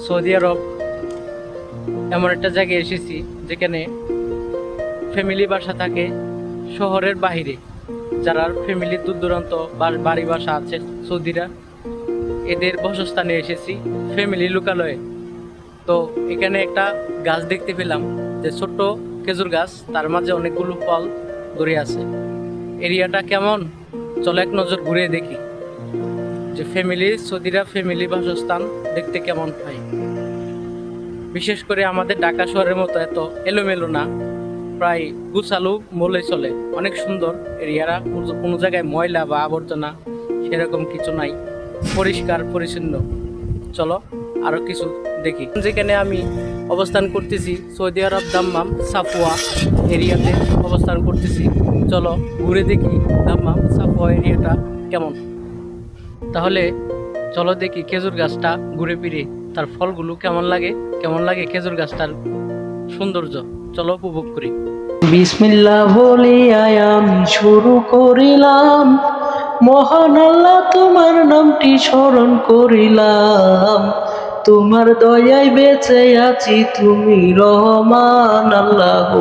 Saudi আরব এমন একটা জায়গায় এসেছি যেখানে ফ্যামিলি বাসা থাকে শহরের বাহিরে। যারা ফ্যামিলির দূর দূরান্ত বাড়ি বাসা আছে সৌদিরা, এদের বাসস্থানে এসেছি ফ্যামিলি লোকালয়ে। তো এখানে একটা গাছ দেখতে পেলাম, যে ছোট্ট খেজুর গাছ, তার মাঝে অনেকগুলো ফল ধরে আছে। এরিয়াটা কেমন, চলো এক নজর ঘুরে দেখি যে সৌদিরা ফ্যামিলি বাসস্থান দেখতে কেমন হয়। বিশেষ করে আমাদের ঢাকা শহরের মতো এত এলোমেলো না, প্রায় গুছালু বলে চলে। অনেক সুন্দর এরিয়ারা, কোনো জায়গায় ময়লা বা আবর্জনা সেরকম কিছু নাই, পরিষ্কার পরিচ্ছন্ন। চলো আরো কিছু দেখি। যেখানে আমি অবস্থান করতেছি সৌদি আরব দাম্মাম সাফওয়া এরিয়াতে অবস্থান করতেছি। চলো ঘুরে দেখি দাম্মাম সাফওয়া এরিয়াটা কেমন। তাহলে চলো দেখি খেজুর গাছটা ঘুরে ফিরে তার ফলগুলো কেমন লাগে খেজুর গাছটার সৌন্দর্য। চলো উপভোগ করি। বিসমিল্লাহ বলে আমি শুরু করিলাম, মহান আল্লাহ তোমার নামটি স্মরণ করিলাম। তোমার দয়ায় বেঁচে আছি, তুমি রহমান আল্লাহ।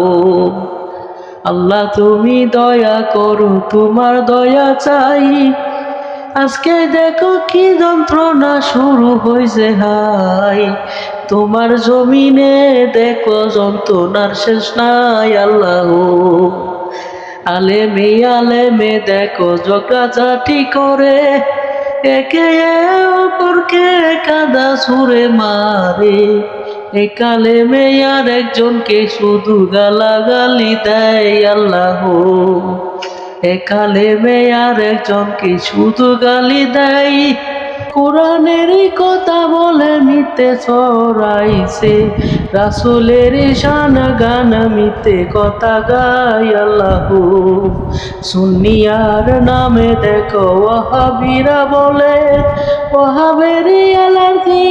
আল্লাহ তুমি দয়া করো, তোমার দয়া চাই। আজকে দেখো কি যন্ত্রণা শুরু হয়েছে হাই, তোমার জমিনে দেখো যন্ত্রণার শেষ নাই আল্লাহ। আলেমে আলেমে দেখো ঝগড়াঝাটি করে, একে অপরকে কাদা ছুঁড়ে মারে। এক আলেমে আর একজনকে শুধু গালাগালি দেয় আল্লাহ। এক আলেমে আর একজনকে শুধু গালি দেয়। কোরআনের কথা বলে মিথ্যে ছড়াইছে, রাসূলের শান গান মিথ্যে কথা গায় আল্লাহ। সুন্নিয়ার নামে দেখো ওয়াহাবিরা বলে, ওয়াহাবের অ্যালার্জি